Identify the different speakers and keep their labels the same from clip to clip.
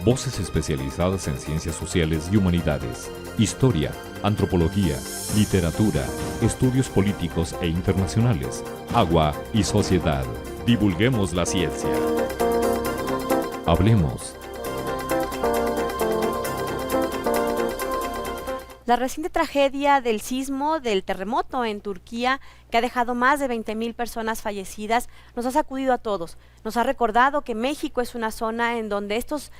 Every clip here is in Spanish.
Speaker 1: Voces especializadas en ciencias sociales y humanidades, historia, antropología, literatura, estudios políticos e internacionales, agua y sociedad. Divulguemos la ciencia. Hablemos.
Speaker 2: La reciente tragedia del sismo, del terremoto en Turquía, que ha dejado más de 20,000 personas fallecidas, nos ha sacudido a todos. Nos ha recordado que México es una zona en donde estas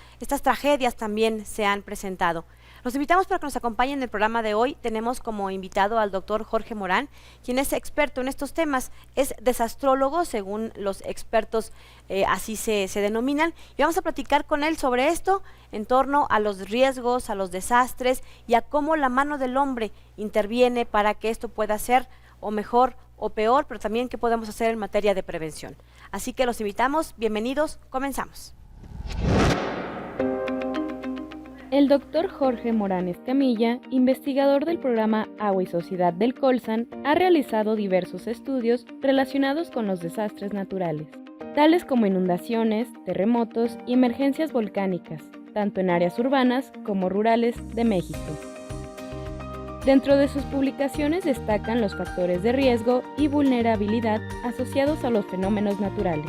Speaker 2: tragedias también se han presentado. Los invitamos para que nos acompañen en el programa de hoy. Tenemos como invitado al doctor Jorge Morán, quien es experto en estos temas. Es desastrólogo, según los expertos así se denominan. Y vamos a platicar con él sobre esto, en torno a los riesgos, a los desastres y a cómo la mano del hombre interviene para que esto pueda ser o mejor o peor, pero también qué podemos hacer en materia de prevención. Así que los invitamos, bienvenidos, comenzamos.
Speaker 3: El doctor Jorge Morán Escamilla, investigador del programa Agua y Sociedad del Colsan, ha realizado diversos estudios relacionados con los desastres naturales, tales como inundaciones, terremotos y emergencias volcánicas, tanto en áreas urbanas como rurales de México. Dentro de sus publicaciones destacan los factores de riesgo y vulnerabilidad asociados a los fenómenos naturales,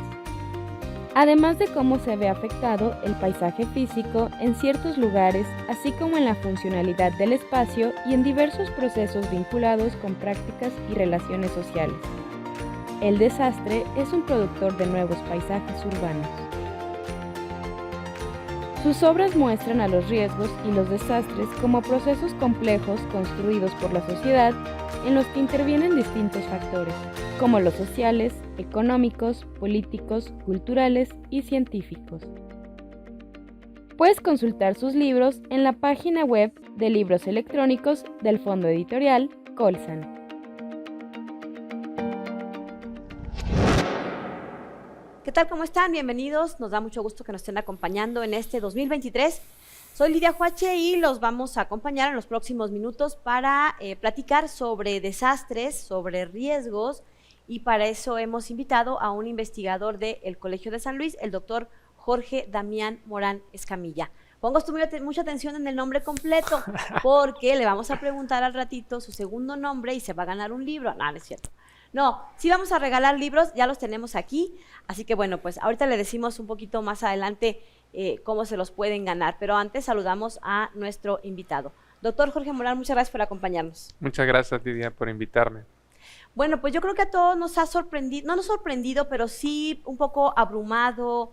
Speaker 3: además de cómo se ve afectado el paisaje físico en ciertos lugares, así como en la funcionalidad del espacio y en diversos procesos vinculados con prácticas y relaciones sociales. El desastre es un productor de nuevos paisajes urbanos. Sus obras muestran a los riesgos y los desastres como procesos complejos construidos por la sociedad en los que intervienen distintos factores, como los sociales, económicos, políticos, culturales y científicos. Puedes consultar sus libros en la página web de libros electrónicos del Fondo Editorial Colsan.
Speaker 2: ¿Qué tal? ¿Cómo están? Bienvenidos. Nos da mucho gusto que nos estén acompañando en este 2023. Soy Lidia Huache y los vamos a acompañar en los próximos minutos para platicar sobre desastres, sobre riesgos, y para eso hemos invitado a un investigador del Colegio de San Luis, el doctor Jorge Damián Morán Escamilla. Pongo mucha atención en el nombre completo, porque le vamos a preguntar al ratito su segundo nombre y se va a ganar un libro. No, no es cierto. No, sí vamos a regalar libros, ya los tenemos aquí, así que bueno, pues ahorita le decimos un poquito más adelante cómo se los pueden ganar, pero antes saludamos a nuestro invitado. Doctor Jorge Morán, muchas gracias por acompañarnos.
Speaker 4: Muchas gracias, Lidia, por invitarme.
Speaker 2: Bueno, pues yo creo que a todos nos ha sorprendido, no nos sorprendido, pero sí un poco abrumado,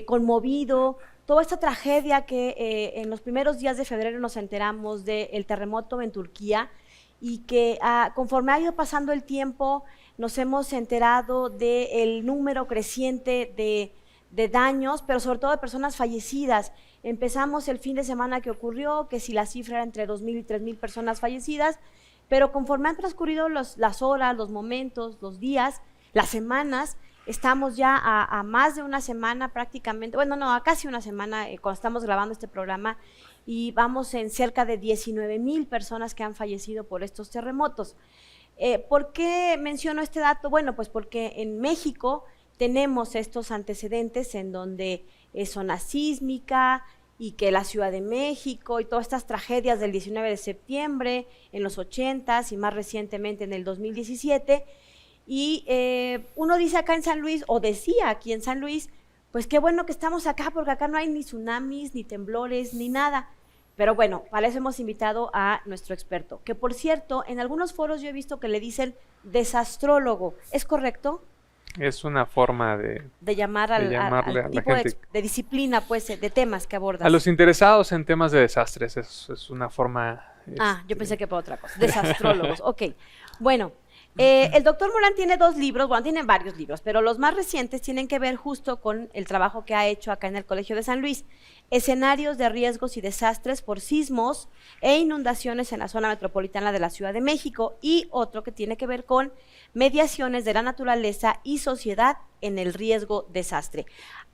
Speaker 2: conmovido, toda esta tragedia que en los primeros días de febrero nos enteramos del terremoto en Turquía, y que conforme ha ido pasando el tiempo nos hemos enterado del número creciente de daños, pero sobre todo de personas fallecidas. Empezamos el fin de semana que ocurrió, que si la cifra era entre 2,000 y 3,000 personas fallecidas, pero conforme han transcurrido las horas, los momentos, los días, las semanas, estamos ya a más de una semana prácticamente, bueno, no, a casi una semana cuando estamos grabando este programa, y vamos en cerca de 19,000 personas que han fallecido por estos terremotos. ¿Por qué menciono este dato? Bueno, pues porque en México tenemos estos antecedentes en donde es zona sísmica y que la Ciudad de México y todas estas tragedias del 19 de septiembre, en los 80s y más recientemente en el 2017, y uno dice acá en San Luis, o decía aquí en San Luis, pues qué bueno que estamos acá, porque acá no hay ni tsunamis, ni temblores, ni nada. Pero bueno, para eso hemos invitado a nuestro experto, que por cierto, en algunos foros yo he visto que le dicen desastrólogo. ¿Es correcto?
Speaker 4: Es una forma de
Speaker 2: llamar al tipo de disciplina, pues, de temas que abordas.
Speaker 4: A los interesados en temas de desastres, es una forma...
Speaker 2: yo pensé que por otra cosa, desastrólogos, ok. Bueno, el doctor Morán tiene dos libros, bueno, tiene varios libros, pero los más recientes tienen que ver justo con el trabajo que ha hecho acá en el Colegio de San Luis. Escenarios de riesgos y desastres por sismos e inundaciones en la zona metropolitana de la Ciudad de México, y otro que tiene que ver con mediaciones de la naturaleza y sociedad en el riesgo desastre.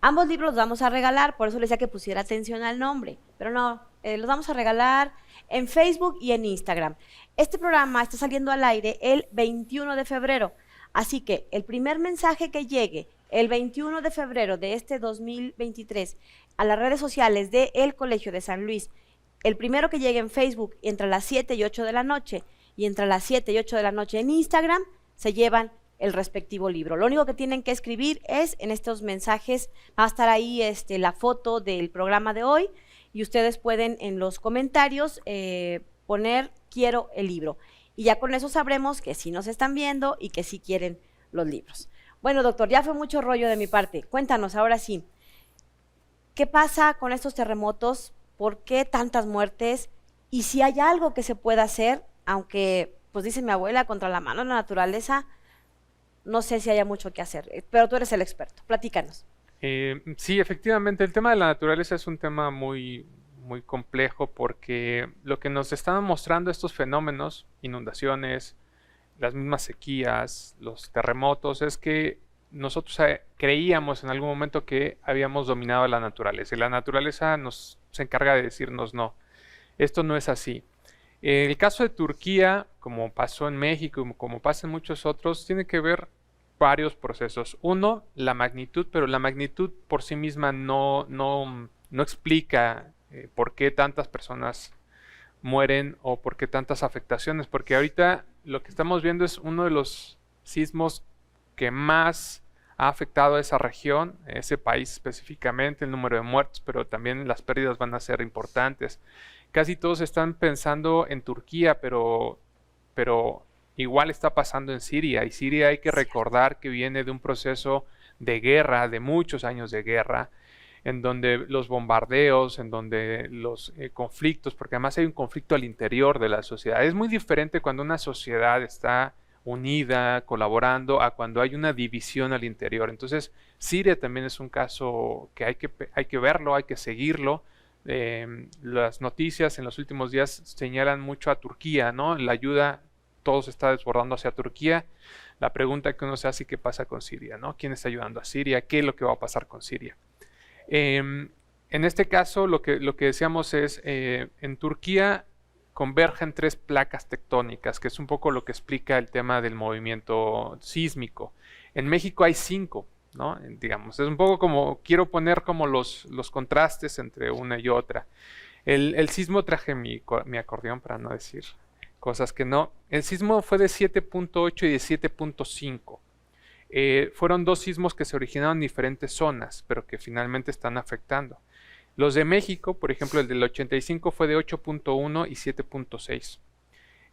Speaker 2: Ambos libros los vamos a regalar, por eso les decía que pusiera atención al nombre, pero no, los vamos a regalar en Facebook y en Instagram. Este programa está saliendo al aire el 21 de febrero, así que el primer mensaje que llegue el 21 de febrero de este 2023 a las redes sociales del Colegio de San Luis, el primero que llegue en Facebook entre las 7 y 8 de la noche y entre las 7 y 8 de la noche en Instagram, se llevan el respectivo libro. Lo único que tienen que escribir es en estos mensajes, va a estar ahí la foto del programa de hoy y ustedes pueden en los comentarios poner quiero el libro. Y ya con eso sabremos que sí nos están viendo y que sí quieren los libros. Bueno, doctor, ya fue mucho rollo de mi parte. Cuéntanos ahora sí, ¿qué pasa con estos terremotos? ¿Por qué tantas muertes? Y si hay algo que se pueda hacer, aunque, pues dice mi abuela, contra la mano de la naturaleza, no sé si haya mucho que hacer, pero tú eres el experto. Platícanos.
Speaker 4: Sí, efectivamente, el tema de la naturaleza es un tema muy complejo porque lo que nos están mostrando estos fenómenos, inundaciones, las mismas sequías, los terremotos, es que nosotros creíamos en algún momento que habíamos dominado la naturaleza y la naturaleza se encarga de decirnos no, esto no es así. El caso de Turquía, como pasó en México y como pasa en muchos otros, tiene que ver varios procesos. Uno, la magnitud, pero la magnitud por sí misma no explica por qué tantas personas mueren o por qué tantas afectaciones, porque ahorita lo que estamos viendo es uno de los sismos que más ha afectado a esa región, ese país específicamente, el número de muertos, pero también las pérdidas van a ser importantes. Casi todos están pensando en Turquía, pero igual está pasando en Siria, y Siria hay que recordar que viene de un proceso de guerra, de muchos años de guerra, en donde los bombardeos, en donde los conflictos, porque además hay un conflicto al interior de la sociedad. Es muy diferente cuando una sociedad está unida, colaborando, a cuando hay una división al interior. Entonces, Siria también es un caso que hay que verlo, hay que seguirlo. Las noticias en los últimos días señalan mucho a Turquía, ¿no? La ayuda, todo se está desbordando hacia Turquía. La pregunta que uno se hace, ¿qué pasa con Siria, ¿no? ¿Quién está ayudando a Siria? ¿Qué es lo que va a pasar con Siria? En este caso, lo que decíamos es, en Turquía convergen 3 placas tectónicas, que es un poco lo que explica el tema del movimiento sísmico. En México hay 5, ¿no? Digamos, es un poco como, quiero poner como los contrastes entre una y otra. El sismo, traje mi acordeón para no decir cosas que no. El sismo fue de 7.8 y de 7.5. Fueron 2 sismos que se originaron en diferentes zonas, pero que finalmente están afectando. Los de México, por ejemplo, el del 85 fue de 8.1 y 7.6.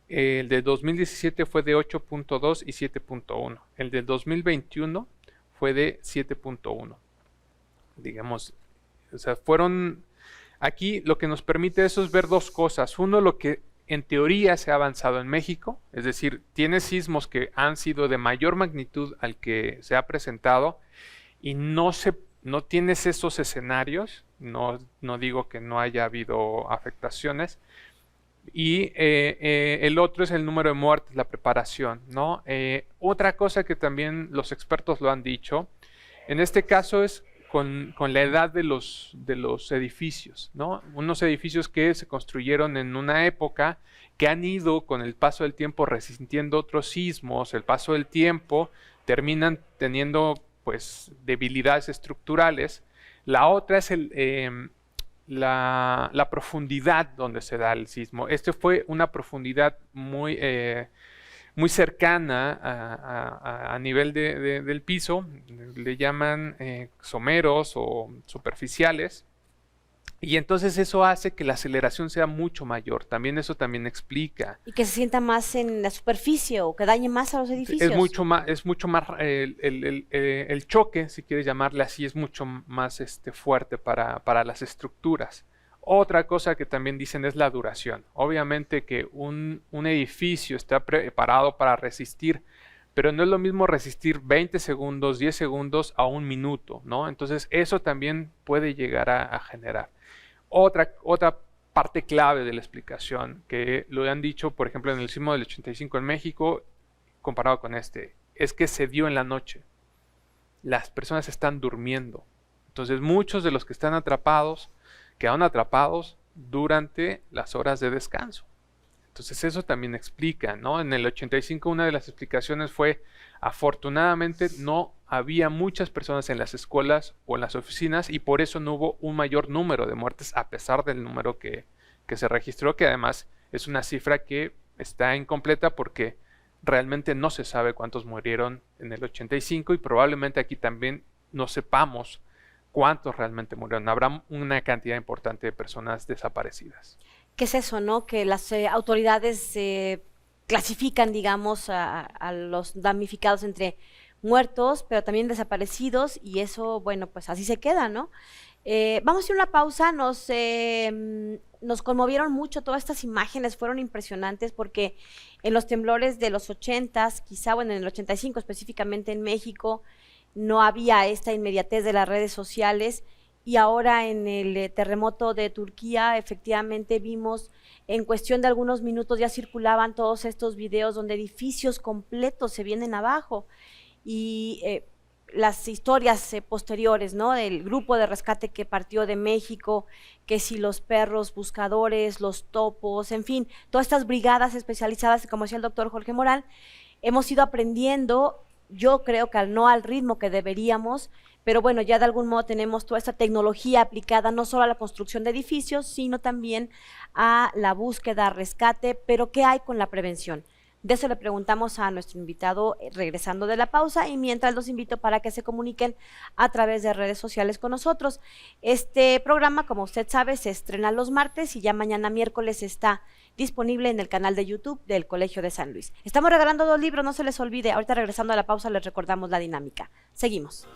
Speaker 4: El del 2017 fue de 8.2 y 7.1. El del 2021 fue de 7.1. Digamos, o sea, fueron... Aquí lo que nos permite eso es ver 2 cosas. Uno, lo que en teoría se ha avanzado en México, es decir, tiene sismos que han sido de mayor magnitud al que se ha presentado y no tienes esos escenarios, no digo que no haya habido afectaciones. Y el otro es el número de muertes, la preparación, ¿no? Otra cosa que también los expertos lo han dicho, en este caso es con la edad de los edificios, ¿no? Unos edificios que se construyeron en una época que han ido con el paso del tiempo resintiendo otros sismos, el paso del tiempo, terminan teniendo pues debilidades estructurales. La otra es la profundidad donde se da el sismo. Este fue una profundidad muy cercana a nivel del piso, le llaman someros o superficiales, y entonces eso hace que la aceleración sea mucho mayor. También eso también explica.
Speaker 2: Y que se sienta más en la superficie o que dañe más a los edificios.
Speaker 4: Es mucho más el choque, si quieres llamarle así, es mucho más fuerte para las estructuras. Otra cosa que también dicen es la duración. Obviamente que un edificio está preparado para resistir, pero no es lo mismo resistir 20 segundos, 10 segundos a 1 minuto, ¿no? Entonces eso también puede llegar a generar. Otra parte clave de la explicación, que lo han dicho, por ejemplo, en el sismo del 85 en México, comparado con este, es que se dio en la noche. Las personas están durmiendo. Entonces muchos de los que están atrapados quedaron atrapados durante las horas de descanso. Entonces eso también explica, ¿no? En el 85 una de las explicaciones fue, afortunadamente no había muchas personas en las escuelas o en las oficinas y por eso no hubo un mayor número de muertes a pesar del número que se registró, que además es una cifra que está incompleta porque realmente no se sabe cuántos murieron en el 85 y probablemente aquí también no sepamos cuántos realmente murieron. Habrá una cantidad importante de personas desaparecidas.
Speaker 2: ¿Qué es eso, no? Que las autoridades clasifican, digamos, a los damnificados entre muertos, pero también desaparecidos, y eso, bueno, pues así se queda, ¿no? Vamos a ir a una pausa. Nos conmovieron mucho, todas estas imágenes fueron impresionantes porque en los temblores de los 80s, quizá, bueno, en el 85 específicamente en México, no había esta inmediatez de las redes sociales, y ahora en el terremoto de Turquía efectivamente vimos, en cuestión de algunos minutos ya circulaban todos estos videos donde edificios completos se vienen abajo, y las historias posteriores, ¿no? Del grupo de rescate que partió de México, que si los perros buscadores, los topos, en fin, todas estas brigadas especializadas, como decía el doctor Jorge Morán, hemos ido aprendiendo, yo creo que no al ritmo que deberíamos, pero bueno, ya de algún modo tenemos toda esta tecnología aplicada no solo a la construcción de edificios, sino también a la búsqueda, rescate, pero ¿qué hay con la prevención? De eso le preguntamos a nuestro invitado regresando de la pausa, y mientras los invito para que se comuniquen a través de redes sociales con nosotros. Este programa, como usted sabe, se estrena los martes y ya mañana miércoles está disponible en el canal de YouTube del Colegio de San Luis. Estamos regalando 2 libros, no se les olvide. Ahorita regresando a la pausa les recordamos la dinámica. Seguimos.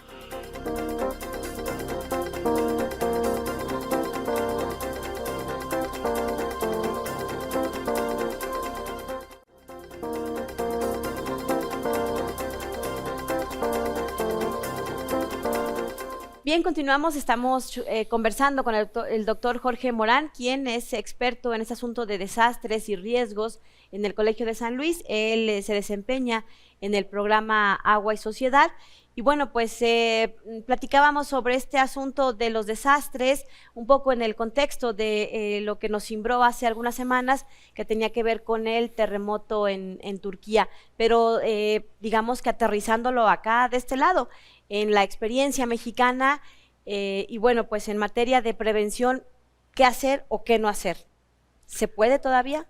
Speaker 2: Bien, continuamos, estamos conversando con el doctor Jorge Morán, quien es experto en este asunto de desastres y riesgos en el Colegio de San Luis. Él se desempeña en el programa Agua y Sociedad. Y bueno, pues platicábamos sobre este asunto de los desastres, un poco en el contexto de lo que nos cimbró hace algunas semanas, que tenía que ver con el terremoto en Turquía, pero digamos que aterrizándolo acá de este lado, en la experiencia mexicana, y bueno, pues en materia de prevención, ¿qué hacer o qué no hacer? ¿Se puede todavía?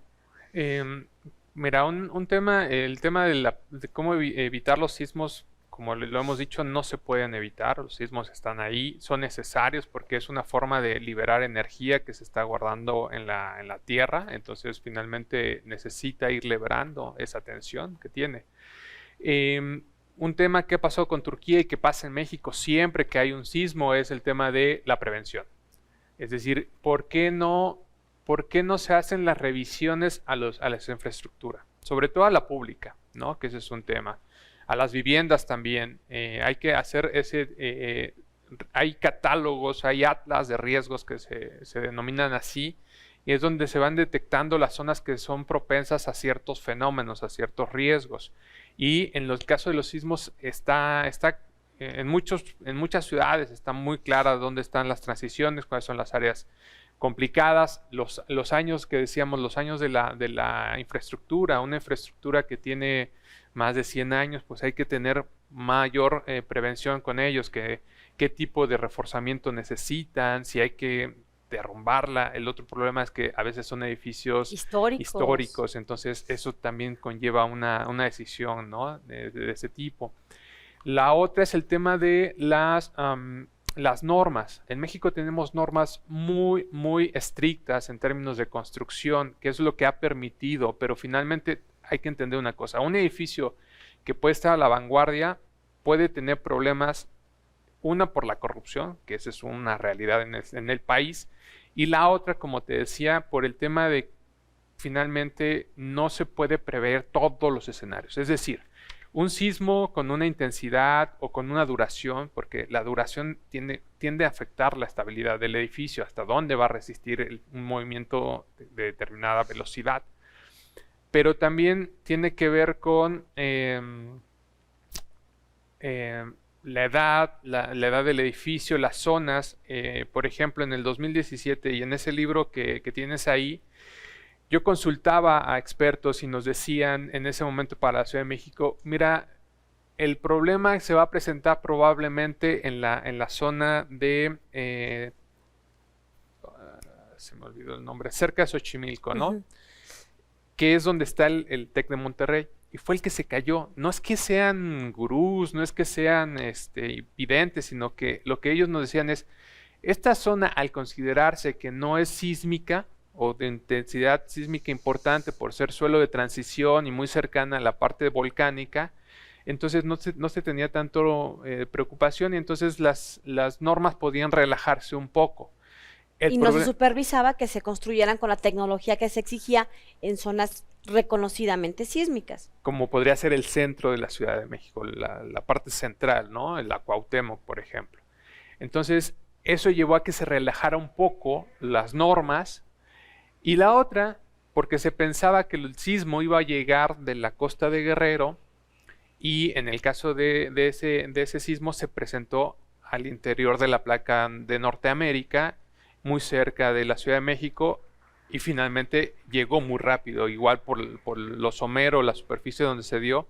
Speaker 4: Mira, un tema, el tema de cómo evitar los sismos, como lo hemos dicho, no se pueden evitar. Los sismos están ahí, son necesarios porque es una forma de liberar energía que se está guardando en la tierra, entonces finalmente necesita ir liberando esa tensión que tiene. Un tema que pasó con Turquía y que pasa en México siempre que hay un sismo es el tema de la prevención. Es decir, ¿por qué no se hacen las revisiones a la infraestructura? Sobre todo a la pública, ¿no? Que ese es un tema. A las viviendas también. Hay que hacer hay catálogos, hay atlas de riesgos que se denominan así, y es donde se van detectando las zonas que son propensas a ciertos fenómenos, a ciertos riesgos. Y en los casos de los sismos en muchas ciudades está muy clara dónde están las transiciones, cuáles son las áreas complicadas, los años que decíamos, los años de la infraestructura, una infraestructura que tiene más de 100 años, pues hay que tener mayor prevención con ellos, qué tipo de reforzamiento necesitan, si hay que derrumbarla. El otro problema es que a veces son edificios históricos, entonces eso también conlleva una decisión, ¿no? de ese tipo. La otra es el tema de las normas. En México tenemos normas muy, muy estrictas en términos de construcción, que es lo que ha permitido, pero finalmente hay que entender una cosa. Un edificio que puede estar a la vanguardia puede tener problemas, una por la corrupción, que esa es una realidad en el país, y la otra, como te decía, por el tema de finalmente no se puede prever todos los escenarios. Es decir, un sismo con una intensidad o con una duración, porque la duración tiende a afectar la estabilidad del edificio, hasta dónde va a resistir un movimiento de determinada velocidad. Pero también tiene que ver con la edad del edificio, las zonas. Por ejemplo, en el 2017 y en ese libro que tienes ahí, yo consultaba a expertos y nos decían en ese momento para la Ciudad de México, mira, el problema se va a presentar probablemente en la zona de, se me olvidó el nombre, cerca de Xochimilco, ¿no?
Speaker 2: Ujú.
Speaker 4: Que es donde está el TEC de Monterrey. Y fue el que se cayó. No es que sean gurús, no es que sean videntes, sino que lo que ellos nos decían es, esta zona, al considerarse que no es sísmica o de intensidad sísmica importante por ser suelo de transición y muy cercana a la parte volcánica, entonces no se tenía tanto preocupación, y entonces las normas podían relajarse un poco.
Speaker 2: Y no se supervisaba que se construyeran con la tecnología que se exigía en zonas reconocidamente sísmicas.
Speaker 4: Como podría ser el centro de la Ciudad de México, la parte central, ¿no? La Cuauhtémoc, por ejemplo. Entonces, eso llevó a que se relajara un poco las normas. Y la otra, porque se pensaba que el sismo iba a llegar de la costa de Guerrero, y en el caso de ese sismo se presentó al interior de la placa de Norteamérica, muy cerca de la Ciudad de México, y finalmente llegó muy rápido, igual por los someros, la superficie donde se dio,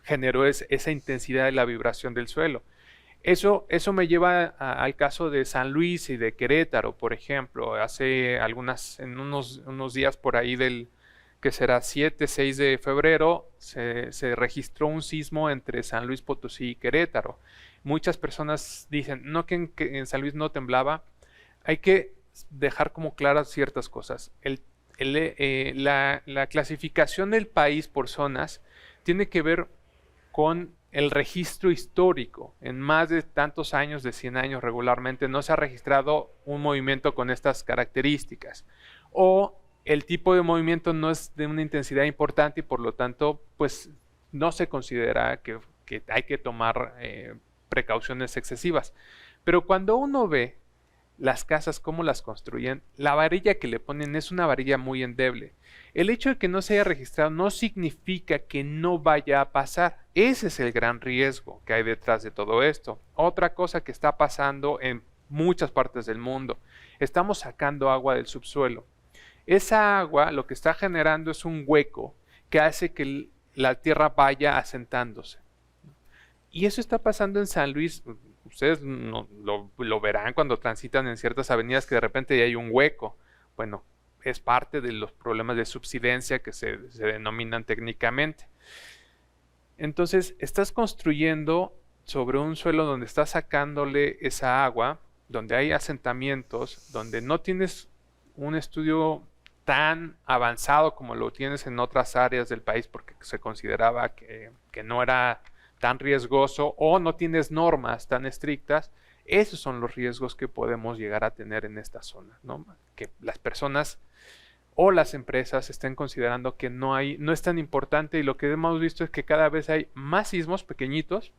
Speaker 4: generó esa intensidad de la vibración del suelo. Eso me lleva al caso de San Luis y de Querétaro, por ejemplo. En unos días por ahí que será 7, 6 de febrero, se registró un sismo entre San Luis Potosí y Querétaro. Muchas personas dicen, no, que en San Luis no temblaba. Hay que dejar como claras ciertas cosas. La clasificación del país por zonas tiene que ver con el registro histórico. En más de tantos años, de 100 años regularmente, no se ha registrado un movimiento con estas características. O el tipo de movimiento no es de una intensidad importante y por lo tanto, pues no se considera que hay que tomar precauciones excesivas. Pero cuando uno ve las casas, cómo las construyen, la varilla que le ponen es una varilla muy endeble. El hecho de que no se haya registrado no significa que no vaya a pasar. Ese es el gran riesgo que hay detrás de todo esto. Otra cosa que está pasando en muchas partes del mundo, estamos sacando agua del subsuelo. Esa agua lo que está generando es un hueco que hace que la tierra vaya asentándose. Y eso está pasando en San Luis. Ustedes lo verán cuando transitan en ciertas avenidas, que de repente ya hay un hueco. Bueno, es parte de los problemas de subsidencia que se denominan técnicamente. Entonces, estás construyendo sobre un suelo donde estás sacándole esa agua, donde hay asentamientos, donde no tienes un estudio tan avanzado como lo tienes en otras áreas del país, porque se consideraba que no era tan riesgoso, o no tienes normas tan estrictas. Esos son los riesgos que podemos llegar a tener en esta zona, ¿no? Que las personas o las empresas estén considerando que no es tan importante, y lo que hemos visto es que cada vez hay más sismos pequeñitos.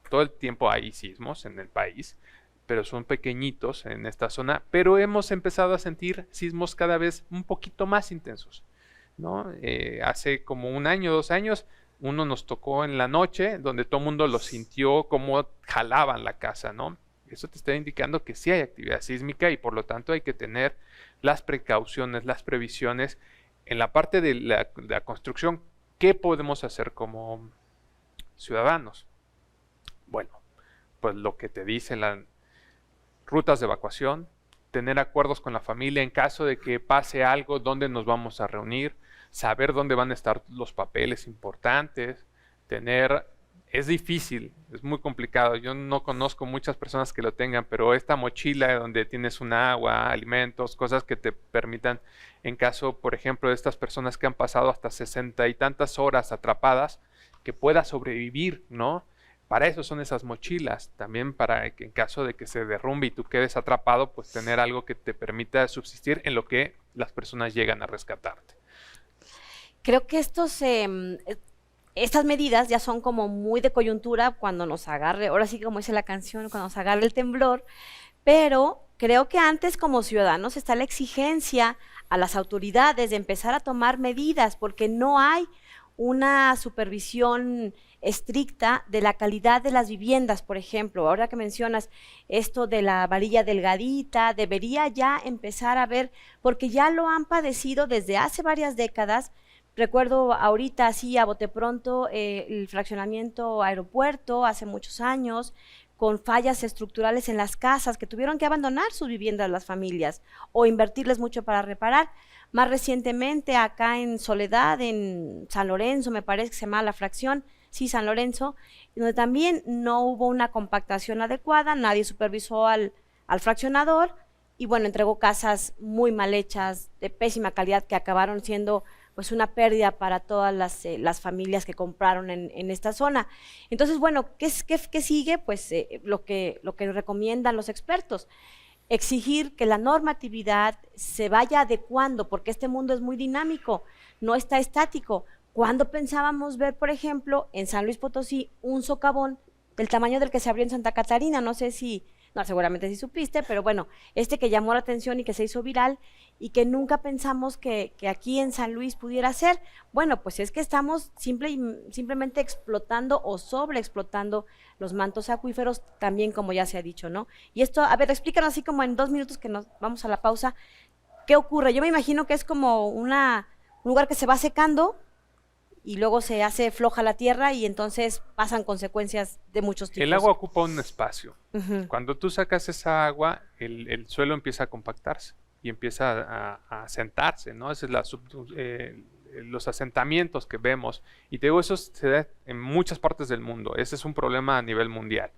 Speaker 4: Todo el tiempo hay sismos en el país, pero son pequeñitos en esta zona, pero hemos empezado a sentir sismos cada vez un poquito más intensos, ¿no? Hace como 1 año, 2 años, uno nos tocó en la noche, donde todo el mundo lo sintió, como jalaban la casa, ¿no? Eso te está indicando que sí hay actividad sísmica, y por lo tanto hay que tener las precauciones, las previsiones. En la parte de la construcción, ¿qué podemos hacer como ciudadanos? Bueno, pues lo que te dicen las rutas de evacuación, tener acuerdos con la familia en caso de que pase algo, dónde nos vamos a reunir, saber dónde van a estar los papeles importantes, es difícil, es muy complicado. Yo no conozco muchas personas que lo tengan, pero esta mochila donde tienes un agua, alimentos, cosas que te permitan, en caso, por ejemplo, de estas personas que han pasado hasta 60 y tantas horas atrapadas, que puedas sobrevivir, ¿no? Para eso son esas mochilas, también para que en caso de que se derrumbe y tú quedes atrapado, pues tener algo que te permita subsistir en lo que las personas llegan a rescatarte.
Speaker 2: Creo que estas medidas ya son como muy de coyuntura cuando nos agarre, ahora sí como dice la canción, cuando nos agarre el temblor, pero creo que antes como ciudadanos está la exigencia a las autoridades de empezar a tomar medidas, porque no hay una supervisión estricta de la calidad de las viviendas, por ejemplo. Ahora que mencionas esto de la varilla delgadita, debería ya empezar a ver, porque ya lo han padecido desde hace varias décadas, Recuerdo ahorita, así a bote pronto, el fraccionamiento Aeropuerto hace muchos años, con fallas estructurales en las casas, que tuvieron que abandonar sus viviendas las familias o invertirles mucho para reparar. Más recientemente, acá en Soledad, en San Lorenzo, me parece que se llama la fracción, sí, San Lorenzo, donde también no hubo una compactación adecuada, nadie supervisó al fraccionador y bueno, entregó casas muy mal hechas, de pésima calidad, que acabaron siendo pues una pérdida para todas las familias que compraron en esta zona. Entonces, bueno, ¿qué sigue? Pues lo que recomiendan los expertos, exigir que la normatividad se vaya adecuando, porque este mundo es muy dinámico, no está estático. ¿Cuándo pensábamos ver, por ejemplo, en San Luis Potosí, un socavón del tamaño del que se abrió en Santa Catarina? No sé si, no, seguramente sí supiste, pero bueno, que llamó la atención y que se hizo viral y que nunca pensamos que aquí en San Luis pudiera ser. Bueno, pues es que estamos simplemente explotando o sobreexplotando los mantos acuíferos, también como ya se ha dicho, ¿no? Y esto, a ver, explícanos así como en 2 minutos que nos vamos a la pausa, ¿qué ocurre? Yo me imagino que es como un lugar que se va secando y luego se hace floja la tierra y entonces pasan consecuencias de muchos tipos.
Speaker 4: El agua ocupa un espacio. Cuando tú sacas esa agua, el suelo empieza a compactarse y empieza a asentarse, ¿no? Ese es los asentamientos que vemos. Y te digo, eso se da en muchas partes del mundo. Ese es un problema a nivel mundial,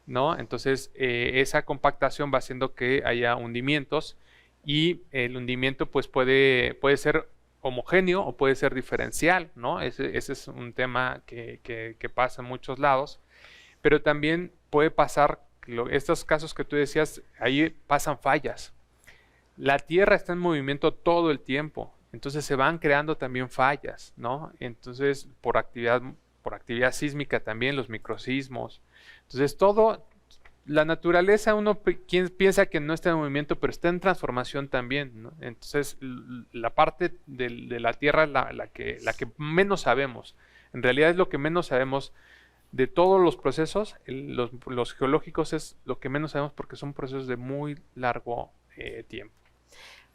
Speaker 4: ¿no? Entonces, esa compactación va haciendo que haya hundimientos y el hundimiento pues puede ser homogéneo o puede ser diferencial, ¿no? Ese es un tema que pasa en muchos lados, pero también puede pasar, estos casos que tú decías, ahí pasan fallas. La Tierra está en movimiento todo el tiempo, entonces se van creando también fallas, ¿no? Entonces, por actividad sísmica también, los microsismos. Entonces, la naturaleza, uno piensa que no está en movimiento, pero está en transformación también, ¿no? Entonces, la parte de la Tierra es la que menos sabemos. En realidad es lo que menos sabemos de todos los procesos. Los geológicos es lo que menos sabemos porque son procesos de muy largo tiempo.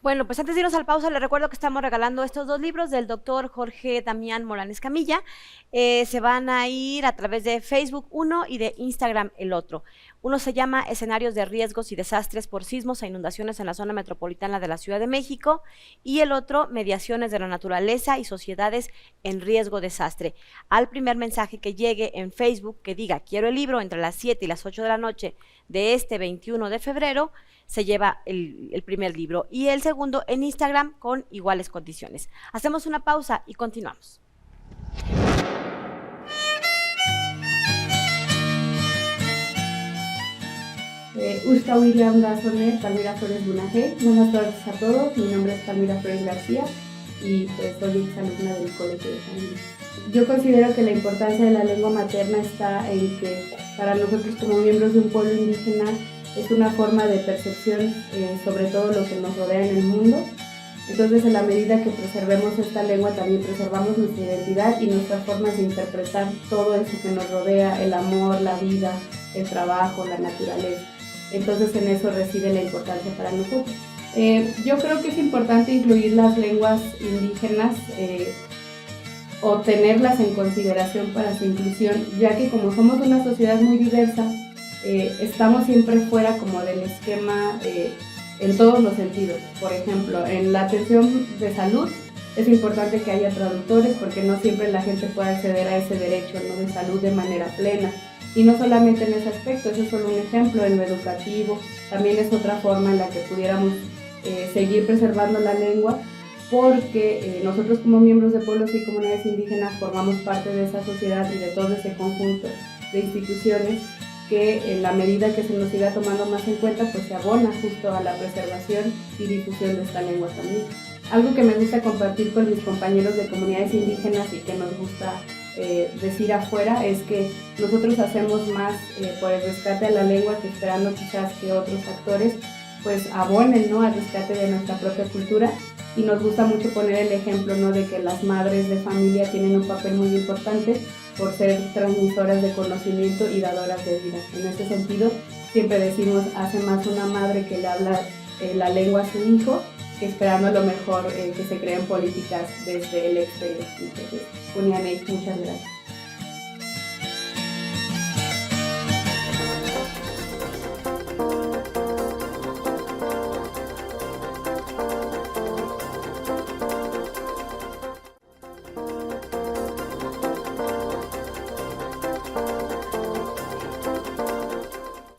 Speaker 2: Bueno, pues antes de irnos al pausa, les recuerdo que estamos regalando estos 2 libros del doctor Jorge Damián Morán Escamilla. Se van a ir a través de Facebook uno y de Instagram el otro. Uno se llama Escenarios de riesgos y desastres por sismos e inundaciones en la zona metropolitana de la Ciudad de México, y el otro, Mediaciones de la naturaleza y sociedades en riesgo de desastre. Al primer mensaje que llegue en Facebook que diga quiero el libro entre las 7 y las 8 de la noche de este 21 de febrero, se lleva el primer libro, y el segundo en Instagram con iguales condiciones. Hacemos una pausa y continuamos.
Speaker 5: Ushka William Dazone, Palmira Flores Bunaje. Buenas tardes a todos, mi nombre es Palmira Flores García y pues soy exalumna del Colegio de San Luis. Yo considero que la importancia de la lengua materna está en que para nosotros como miembros de un pueblo indígena es una forma de percepción sobre todo lo que nos rodea en el mundo. Entonces, en la medida que preservemos esta lengua, también preservamos nuestra identidad y nuestras formas de interpretar todo eso que nos rodea, el amor, la vida, el trabajo, la naturaleza. Entonces, en eso reside la importancia para nosotros. Yo creo que es importante incluir las lenguas indígenas o tenerlas en consideración para su inclusión, ya que como somos una sociedad muy diversa, estamos siempre fuera como del esquema en todos los sentidos. Por ejemplo, en la atención de salud es importante que haya traductores porque no siempre la gente puede acceder a ese derecho, ¿no?, de salud de manera plena. Y no solamente en ese aspecto, eso es solo un ejemplo. En lo educativo también es otra forma en la que pudiéramos seguir preservando la lengua, porque nosotros como miembros de pueblos y comunidades indígenas formamos parte de esa sociedad y de todo ese conjunto de instituciones que en la medida que se nos siga tomando más en cuenta, pues se abona justo a la preservación y difusión de esta lengua también. Algo que me gusta compartir con mis compañeros de comunidades indígenas y que nos gusta decir afuera es que nosotros hacemos más por el rescate de la lengua que esperando quizás que otros actores pues abonen, ¿no?, al rescate de nuestra propia cultura, y nos gusta mucho poner el ejemplo, ¿no?, de que las madres de familia tienen un papel muy importante por ser transmisoras de conocimiento y dadoras de vida. En ese sentido, siempre decimos, hace más una madre que le habla la lengua a su hijo esperando lo mejor, que se creen políticas desde el exterior. Entonces, Unianey, muchas gracias.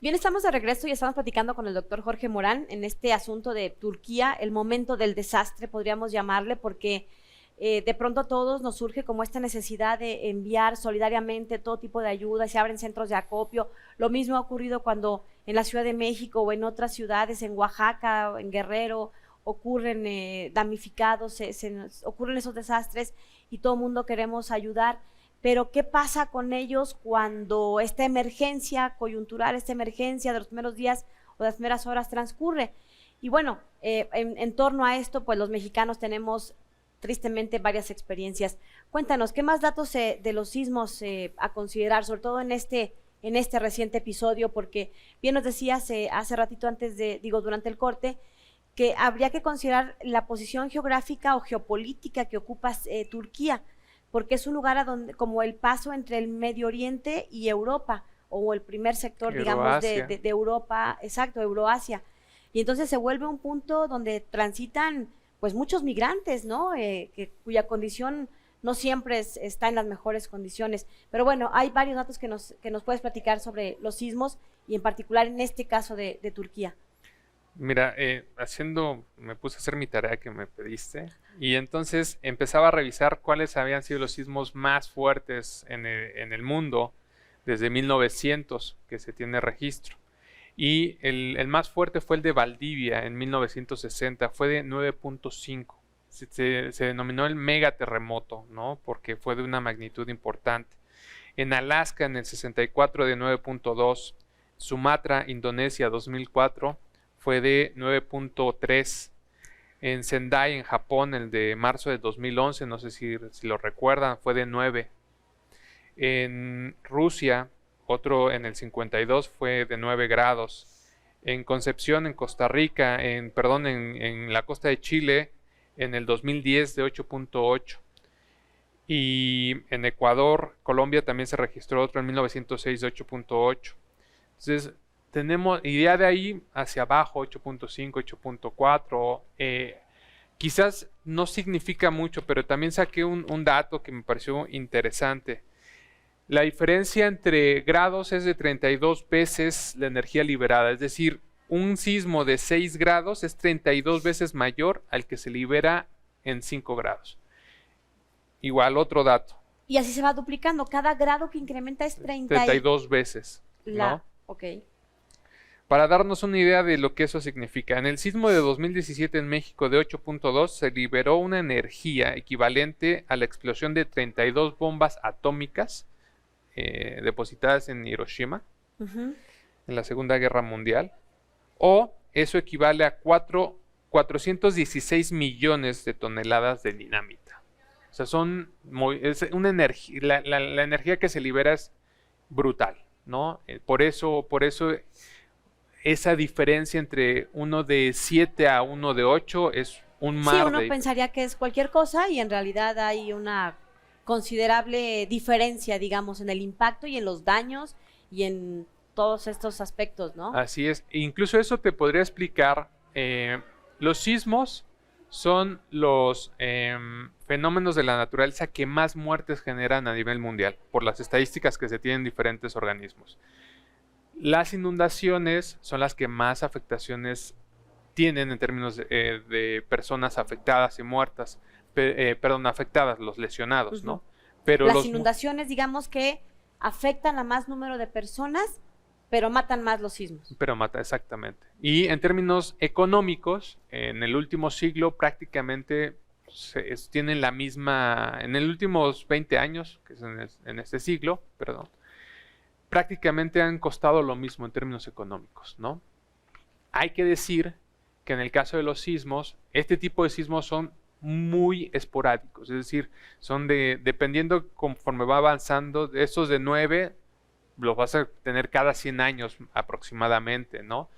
Speaker 2: Bien, estamos de regreso y estamos platicando con el doctor Jorge Morán en este asunto de Turquía, el momento del desastre, podríamos llamarle, porque de pronto a todos nos surge como esta necesidad de enviar solidariamente todo tipo de ayuda, se abren centros de acopio. Lo mismo ha ocurrido cuando en la Ciudad de México o en otras ciudades, en Oaxaca, en Guerrero, ocurren damnificados, ocurren esos desastres y todo el mundo queremos ayudar. Pero ¿qué pasa con ellos cuando esta emergencia coyuntural, esta emergencia de los primeros días o de las primeras horas transcurre? Y bueno, en torno a esto, pues los mexicanos tenemos tristemente varias experiencias. Cuéntanos, ¿qué más datos de los sismos a considerar, sobre todo en este reciente episodio? Porque bien nos decías hace ratito durante el corte, que habría que considerar la posición geográfica o geopolítica que ocupa Turquía, porque es un lugar como el paso entre el Medio Oriente y Europa, o el primer sector, digamos, de Europa, exacto, Euroasia. Y entonces se vuelve un punto donde transitan pues muchos migrantes, ¿no? Cuya condición no siempre está en las mejores condiciones. Pero bueno, hay varios datos que nos puedes platicar sobre los sismos y en particular en este caso de Turquía.
Speaker 4: Mira, me puse a hacer mi tarea que me pediste y entonces empezaba a revisar cuáles habían sido los sismos más fuertes en el mundo desde 1900 que se tiene registro. Y el más fuerte fue el de Valdivia en 1960, fue de 9.5. Se denominó el megaterremoto, ¿no? Porque fue de una magnitud importante. En Alaska en el 64 de 9.2, Sumatra, Indonesia 2004 fue de 9.3. En Sendai, en Japón, el de marzo de 2011, no sé si lo recuerdan, fue de 9. En Rusia, otro en el 52, fue de 9 grados. En Concepción, en Costa Rica, en la costa de Chile, en el 2010 de 8.8. Y en Ecuador, Colombia, también se registró otro en 1906 de 8.8. Entonces, tenemos idea de ahí hacia abajo, 8.5, 8.4. Quizás no significa mucho, pero también saqué un dato que me pareció interesante. La diferencia entre grados es de 32 veces la energía liberada, es decir, un sismo de 6 grados es 32 veces mayor al que se libera en 5 grados. Igual, otro dato.
Speaker 2: Y así se va duplicando, cada grado que incrementa es
Speaker 4: 32 veces, ¿no?
Speaker 2: Ok.
Speaker 4: Para darnos una idea de lo que eso significa, en el sismo de 2017 en México de 8.2 se liberó una energía equivalente a la explosión de 32 bombas atómicas depositadas en Hiroshima en la Segunda Guerra Mundial, o eso equivale a 416 millones de toneladas de dinamita. O sea, es una energía, la energía que se libera es brutal, ¿no? Por eso esa diferencia entre uno de 7 a uno de 8 es un mar.
Speaker 2: Sí, uno pensaría que es cualquier cosa y en realidad hay una considerable diferencia, digamos, en el impacto y en los daños y en todos estos aspectos, ¿no?
Speaker 4: Así es. Incluso eso te podría explicar. Los sismos son los fenómenos de la naturaleza que más muertes generan a nivel mundial, por las estadísticas que se tienen en diferentes organismos. Las inundaciones son las que más afectaciones tienen en términos de personas afectadas y muertas, afectadas, los lesionados, ¿no? Pero
Speaker 2: las inundaciones, digamos que afectan a más número de personas, pero matan más los sismos.
Speaker 4: Pero mata, exactamente. Y en términos económicos, en el último siglo prácticamente tienen la misma, en los últimos 20 años, que es en este siglo, perdón, prácticamente han costado lo mismo en términos económicos, ¿no? Hay que decir que en el caso de los sismos, este tipo de sismos son muy esporádicos, es decir, son dependiendo conforme va avanzando, estos de 9 los vas a tener cada 100 años aproximadamente, ¿no?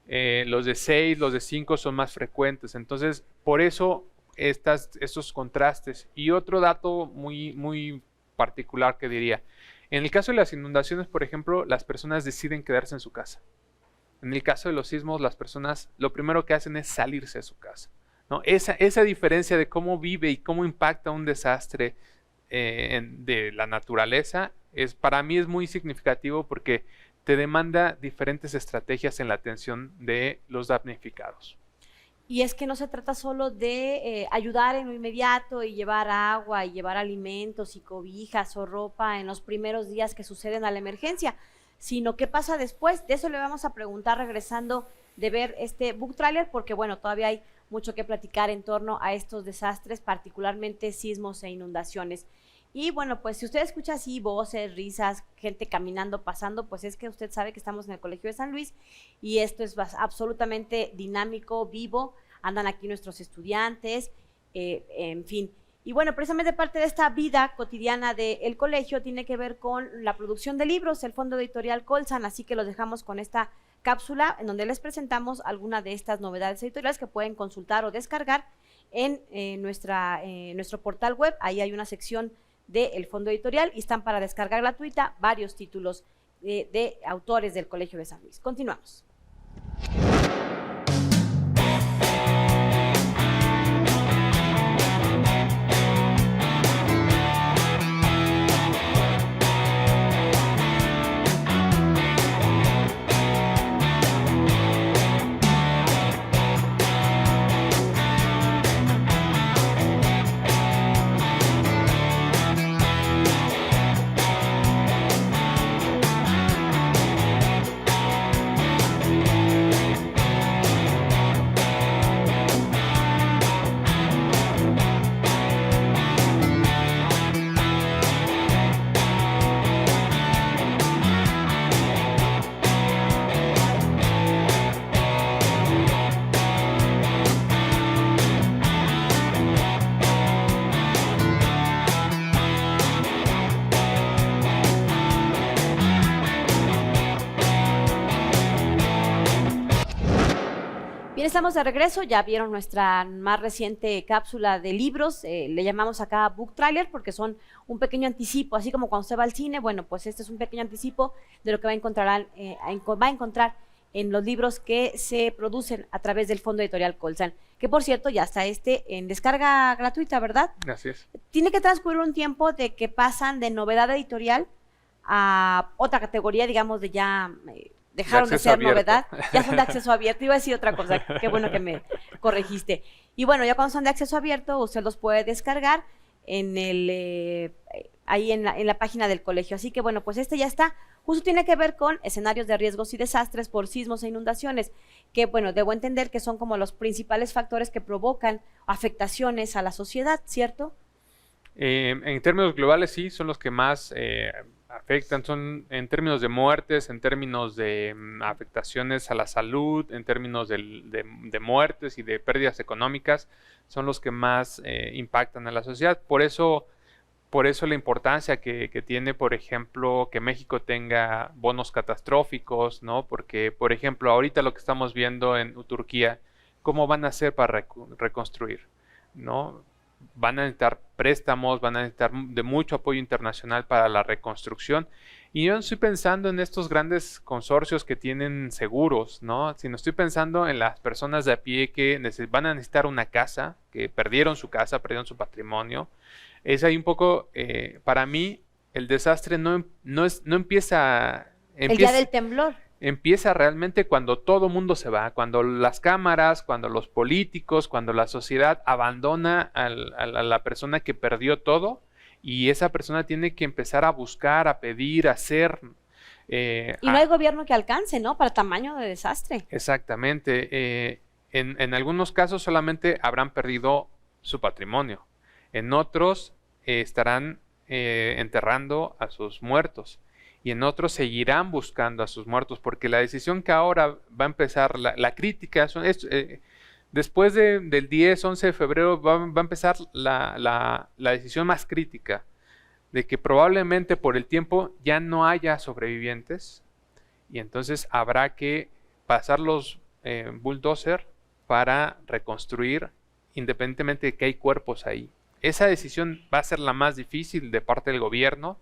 Speaker 4: los de 6, los de 5 son más frecuentes. Entonces, por eso estos contrastes. Y otro dato muy particular que diría, en el caso de las inundaciones, por ejemplo, las personas deciden quedarse en su casa. En el caso de los sismos, las personas lo primero que hacen es salirse de su casa, ¿no? Esa diferencia de cómo vive y cómo impacta un desastre de la naturaleza, para mí es muy significativo porque te demanda diferentes estrategias en la atención de los damnificados.
Speaker 2: Y es que no se trata solo de ayudar en lo inmediato y llevar agua y llevar alimentos y cobijas o ropa en los primeros días que suceden a la emergencia, sino qué pasa después. De eso le vamos a preguntar regresando de ver este book trailer, porque bueno, todavía hay mucho que platicar en torno a estos desastres, particularmente sismos e inundaciones. Y bueno, pues si usted escucha así voces, risas, gente caminando, pasando, pues es que usted sabe que estamos en el Colegio de San Luis y esto es absolutamente dinámico, vivo, andan aquí nuestros estudiantes, en fin. Y bueno, precisamente parte de esta vida cotidiana del colegio tiene que ver con la producción de libros, el Fondo Editorial Colsan, así que los dejamos con esta cápsula en donde les presentamos alguna de estas novedades editoriales que pueden consultar o descargar en nuestro portal web. Ahí hay una sección del Fondo Editorial y están para descargar gratuita varios títulos de autores del Colegio de San Luis. Continuamos. Bien, estamos de regreso, ya vieron nuestra más reciente cápsula de libros, le llamamos acá book trailer porque son un pequeño anticipo, así como cuando usted va al cine, bueno, pues este es un pequeño anticipo de lo que va a encontrar en los libros que se producen a través del Fondo Editorial Colsan, que por cierto ya está en descarga gratuita, ¿verdad?
Speaker 4: Así es.
Speaker 2: Tiene que transcurrir un tiempo de que pasan de novedad editorial a otra categoría, digamos, de ya... dejaron de ser
Speaker 4: abierto.
Speaker 2: Novedad, ya son de acceso abierto. Iba a decir otra cosa, qué bueno que me corregiste. Y bueno, ya cuando son de acceso abierto, usted los puede descargar ahí en la página del colegio. Así que bueno, pues este ya está. Justo tiene que ver con escenarios de riesgos y desastres por sismos e inundaciones, que bueno, debo entender que son como los principales factores que provocan afectaciones a la sociedad, ¿cierto?
Speaker 4: En términos globales sí, son los que más afectan, son en términos de muertes, en términos de afectaciones a la salud, en términos de muertes y de pérdidas económicas, son los que más impactan a la sociedad. Por eso la importancia que tiene, por ejemplo, que México tenga bonos catastróficos, ¿no? Porque, por ejemplo, ahorita lo que estamos viendo en Turquía, ¿cómo van a hacer para reconstruir, ¿no? Van a necesitar préstamos, van a necesitar de mucho apoyo internacional para la reconstrucción. Y yo no estoy pensando en estos grandes consorcios que tienen seguros, ¿no? Sino estoy pensando en las personas de a pie que van a necesitar una casa, que perdieron su casa, perdieron su patrimonio. Es ahí un poco, para mí, el desastre no empieza...
Speaker 2: El día del temblor.
Speaker 4: Empieza realmente cuando todo mundo se va, cuando las cámaras, cuando los políticos, cuando la sociedad abandona a la persona que perdió todo, y esa persona tiene que empezar a buscar, a pedir, a hacer.
Speaker 2: Y no hay gobierno que alcance, ¿no? Para tamaño de desastre.
Speaker 4: Exactamente. En algunos casos solamente habrán perdido su patrimonio. En otros estarán enterrando a sus muertos. Y en otros seguirán buscando a sus muertos, porque la decisión que ahora va a empezar, la crítica, después del 10-11 de febrero va a empezar la decisión más crítica, de que probablemente por el tiempo ya no haya sobrevivientes, y entonces habrá que pasar bulldozer para reconstruir, independientemente de que hay cuerpos ahí. Esa decisión va a ser la más difícil de parte del gobierno,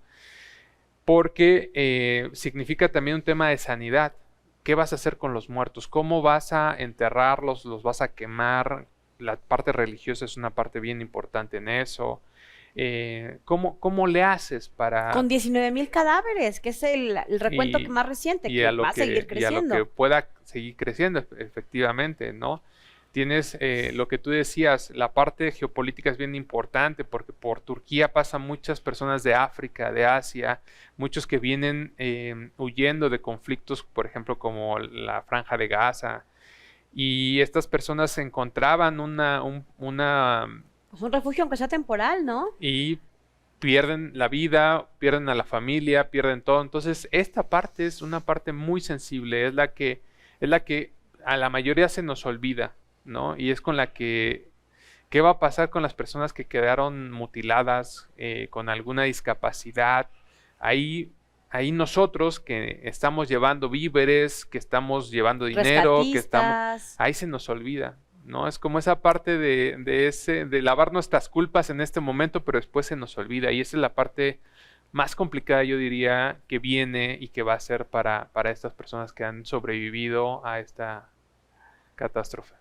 Speaker 4: porque significa también un tema de sanidad. ¿Qué vas a hacer con los muertos? ¿Cómo vas a enterrarlos? ¿Los vas a quemar? La parte religiosa es una parte bien importante en eso. ¿Cómo le haces para...?
Speaker 2: Con 19,000 cadáveres, que es el recuento más reciente, que va a seguir creciendo.
Speaker 4: Y a lo que pueda seguir creciendo, efectivamente, ¿no? Tienes lo que tú decías, la parte geopolítica es bien importante, porque por Turquía pasan muchas personas de África, de Asia, muchos que vienen huyendo de conflictos, por ejemplo, como la Franja de Gaza, y estas personas encontraban
Speaker 2: Es un refugio aunque sea temporal, ¿no?
Speaker 4: Y pierden la vida, pierden a la familia, pierden todo. Entonces, esta parte es una parte muy sensible, es la que a la mayoría se nos olvida, ¿no? Y es con la que, ¿qué va a pasar con las personas que quedaron mutiladas, con alguna discapacidad? Ahí nosotros que estamos llevando víveres, que estamos llevando dinero, ahí se nos olvida, ¿no? Es como esa parte de lavar nuestras culpas en este momento, pero después se nos olvida, y esa es la parte más complicada, yo diría, que viene y que va a ser para estas personas que han sobrevivido a esta catástrofe.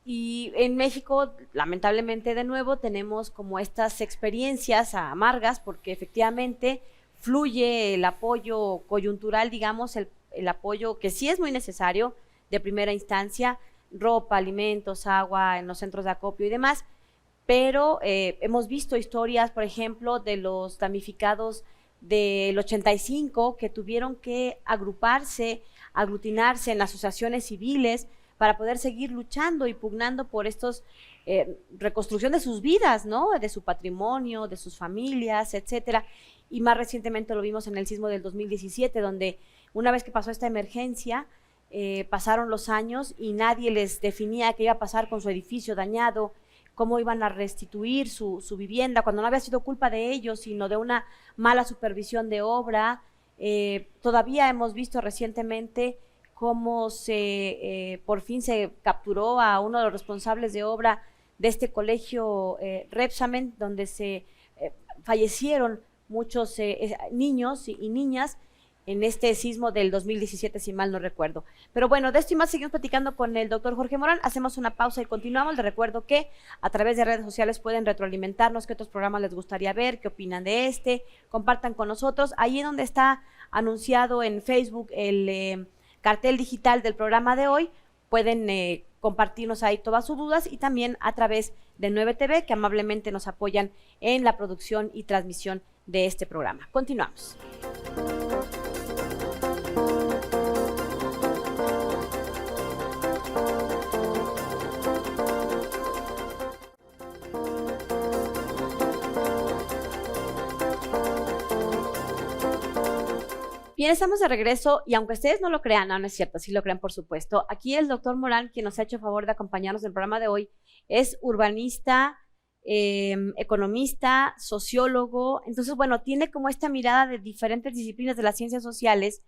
Speaker 2: Y en México, lamentablemente, de nuevo, tenemos como estas experiencias amargas, porque efectivamente fluye el apoyo coyuntural, digamos, el apoyo que sí es muy necesario de primera instancia, ropa, alimentos, agua en los centros de acopio y demás, pero hemos visto historias, por ejemplo, de los damnificados del 85 que tuvieron que aglutinarse en asociaciones civiles para poder seguir luchando y pugnando por estos reconstrucción de sus vidas, ¿no? De su patrimonio, de sus familias, etcétera. Y más recientemente lo vimos en el sismo del 2017, donde una vez que pasó esta emergencia, pasaron los años y nadie les definía qué iba a pasar con su edificio dañado, cómo iban a restituir su vivienda, cuando no había sido culpa de ellos, sino de una mala supervisión de obra. Todavía hemos visto recientemente cómo por fin se capturó a uno de los responsables de obra de este colegio Repsamen, donde fallecieron muchos niños y niñas en este sismo del 2017, si mal no recuerdo. Pero bueno, de esto y más seguimos platicando con el doctor Jorge Morán. Hacemos una pausa y continuamos. Les recuerdo que a través de redes sociales pueden retroalimentarnos qué otros programas les gustaría ver, qué opinan de este, compartan con nosotros. Ahí donde está anunciado en Facebook el cartel digital del programa de hoy, pueden compartirnos ahí todas sus dudas, y también a través de 9TV, que amablemente nos apoyan en la producción y transmisión de este programa. Continuamos. Bien, estamos de regreso, y aunque ustedes no lo crean, no es cierto, sí lo crean, por supuesto. Aquí el doctor Morán, quien nos ha hecho favor de acompañarnos en el programa de hoy, es urbanista, economista, sociólogo. Entonces, bueno, tiene como esta mirada de diferentes disciplinas de las ciencias sociales,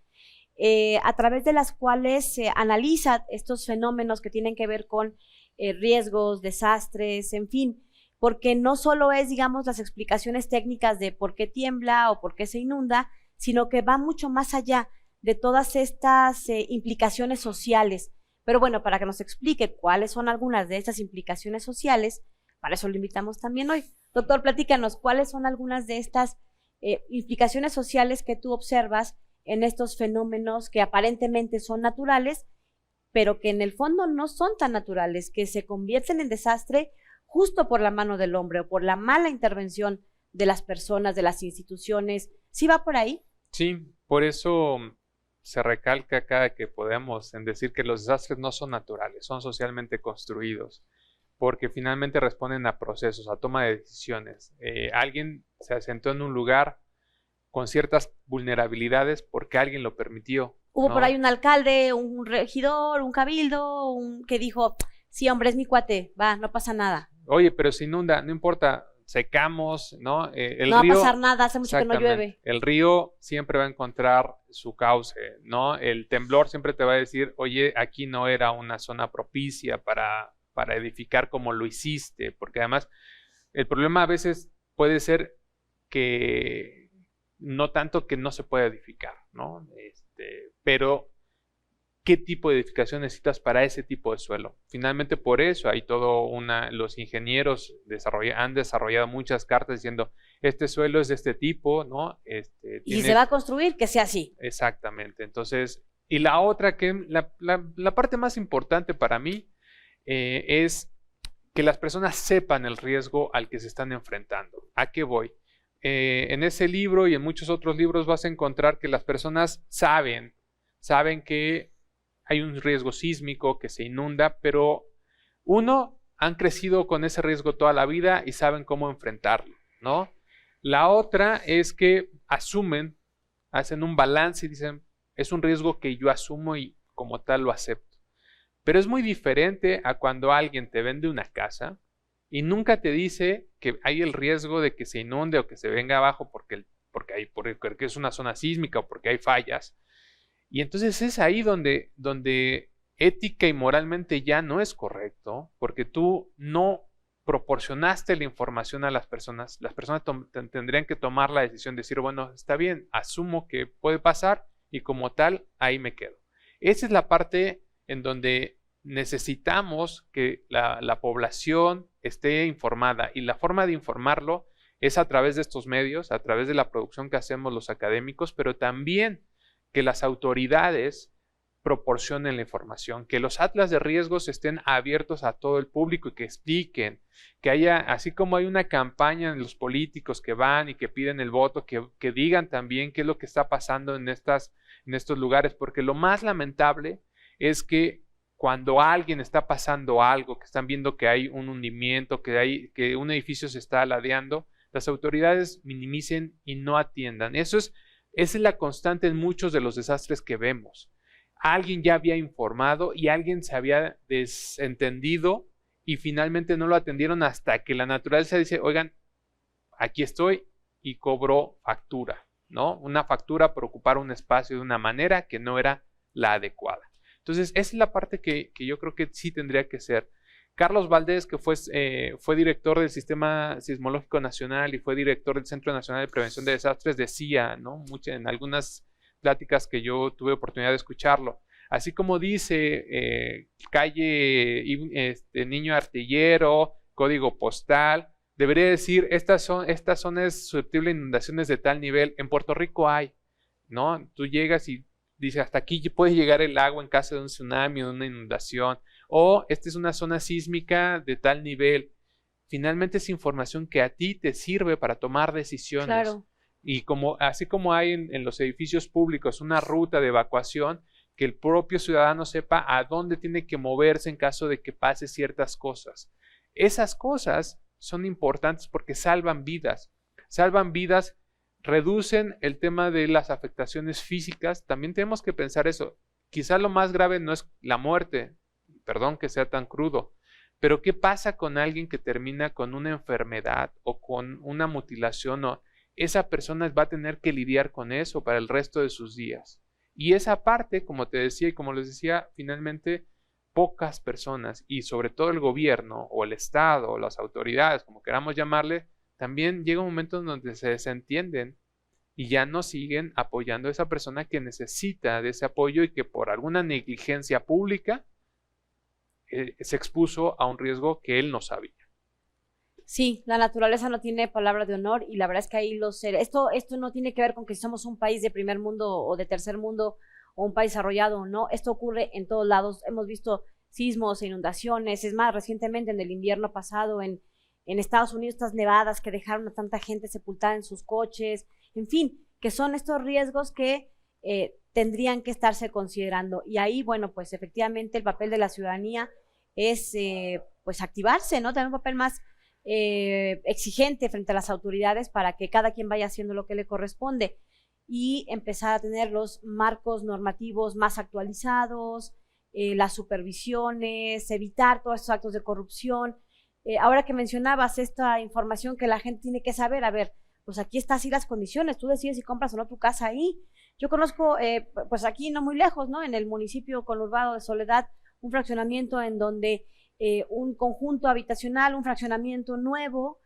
Speaker 2: a través de las cuales se analiza estos fenómenos que tienen que ver con riesgos, desastres, en fin, porque no solo es, digamos, las explicaciones técnicas de por qué tiembla o por qué se inunda, sino que va mucho más allá de todas estas implicaciones sociales. Pero bueno, para que nos explique cuáles son algunas de estas implicaciones sociales, para eso lo invitamos también hoy. Doctor, platícanos, ¿cuáles son algunas de estas implicaciones sociales que tú observas en estos fenómenos que aparentemente son naturales, pero que en el fondo no son tan naturales, que se convierten en desastre justo por la mano del hombre o por la mala intervención de las personas, de las instituciones? ¿Sí va por ahí?
Speaker 4: Sí, por eso se recalca cada que podemos en decir que los desastres no son naturales, son socialmente construidos, porque finalmente responden a procesos, a toma de decisiones. Alguien se asentó en un lugar con ciertas vulnerabilidades porque alguien lo permitió.
Speaker 2: Hubo por ahí un alcalde, un regidor, un cabildo, que dijo, sí, hombre, es mi cuate, va, no pasa nada.
Speaker 4: Oye, pero se inunda, no importa, secamos, ¿no? El
Speaker 2: No va a
Speaker 4: río,
Speaker 2: pasar nada, hace mucho que no
Speaker 4: exactamente,
Speaker 2: llueve.
Speaker 4: el río siempre va a encontrar su cauce, ¿no? El temblor siempre te va a decir, oye, aquí no era una zona propicia para edificar como lo hiciste, porque además el problema a veces puede ser que no tanto que no se pueda edificar, ¿no? Pero ¿qué tipo de edificación necesitas para ese tipo de suelo? Finalmente por eso hay los ingenieros han desarrollado muchas cartas diciendo, este suelo es de este tipo, ¿no?
Speaker 2: Y si se va a construir, que sea así.
Speaker 4: Exactamente. Entonces, y la otra la parte más importante para mí es que las personas sepan el riesgo al que se están enfrentando. ¿A qué voy? En ese libro y en muchos otros libros vas a encontrar que las personas saben que hay un riesgo sísmico, que se inunda, pero han crecido con ese riesgo toda la vida y saben cómo enfrentarlo, ¿no? La otra es que hacen un balance y dicen, es un riesgo que yo asumo y como tal lo acepto. Pero es muy diferente a cuando alguien te vende una casa y nunca te dice que hay el riesgo de que se inunde o que se venga abajo porque es una zona sísmica o porque hay fallas. Y entonces es ahí donde ética y moralmente ya no es correcto, porque tú no proporcionaste la información a las personas. Las personas tendrían que tomar la decisión de decir, bueno, está bien, asumo que puede pasar y como tal, ahí me quedo. Esa es la parte en donde necesitamos que la población esté informada, y la forma de informarlo es a través de estos medios, a través de la producción que hacemos los académicos, pero también que las autoridades proporcionen la información, que los atlas de riesgos estén abiertos a todo el público y que expliquen, que haya, así como hay una campaña en los políticos que van y que piden el voto, que digan también qué es lo que está pasando en estos lugares, porque lo más lamentable es que cuando a alguien está pasando algo, que están viendo que hay un hundimiento, que un edificio se está ladeando, las autoridades minimicen y no atiendan. Esa es la constante en muchos de los desastres que vemos. Alguien ya había informado y alguien se había desentendido y finalmente no lo atendieron hasta que la naturaleza dice, oigan, aquí estoy, y cobró factura, ¿no? Una factura por ocupar un espacio de una manera que no era la adecuada. Entonces, esa es la parte que yo creo que sí tendría que ser. Carlos Valdés, que fue director del Sistema Sismológico Nacional y fue director del Centro Nacional de Prevención de Desastres, decía, ¿no? En algunas pláticas que yo tuve oportunidad de escucharlo, así como dice calle Niño Artillero, código postal, debería decir, esta zona es susceptible a inundaciones de tal nivel. En Puerto Rico hay, ¿no? Tú llegas y dices, hasta aquí puede llegar el agua en caso de un tsunami o de una inundación, o esta es una zona sísmica de tal nivel. Finalmente es información que a ti te sirve para tomar decisiones.
Speaker 2: Claro.
Speaker 4: Y así como hay en los edificios públicos una ruta de evacuación, que el propio ciudadano sepa a dónde tiene que moverse en caso de que pase ciertas cosas. Esas cosas son importantes porque salvan vidas, reducen el tema de las afectaciones físicas. También tenemos que pensar eso. Quizá lo más grave no es la muerte, perdón que sea tan crudo, pero ¿qué pasa con alguien que termina con una enfermedad o con una mutilación? Esa persona va a tener que lidiar con eso para el resto de sus días. Y esa parte, como te decía y como les decía, finalmente pocas personas, y sobre todo el gobierno o el Estado o las autoridades, como queramos llamarle, también llega un momento en donde se desentienden y ya no siguen apoyando a esa persona que necesita de ese apoyo y que por alguna negligencia pública se expuso a un riesgo que él no sabía.
Speaker 2: Sí, la naturaleza no tiene palabra de honor y la verdad es que ahí esto no tiene que ver con que si somos un país de primer mundo o de tercer mundo o un país desarrollado o no. Esto ocurre en todos lados. Hemos visto sismos e inundaciones. Es más, recientemente en el invierno pasado en Estados Unidos, estas nevadas que dejaron a tanta gente sepultada en sus coches. En fin, que son estos riesgos que tendrían que estarse considerando. Y ahí, bueno, pues efectivamente el papel de la ciudadanía es pues activarse, ¿no? Tener un papel más exigente frente a las autoridades para que cada quien vaya haciendo lo que le corresponde y empezar a tener los marcos normativos más actualizados, las supervisiones, evitar todos estos actos de corrupción. Ahora que mencionabas esta información que la gente tiene que saber, a ver, pues aquí están así las condiciones, tú decides si compras o no tu casa ahí. Yo conozco, pues aquí no muy lejos, ¿no? En el municipio conurbado de Soledad, un fraccionamiento en donde un conjunto habitacional, un fraccionamiento nuevo,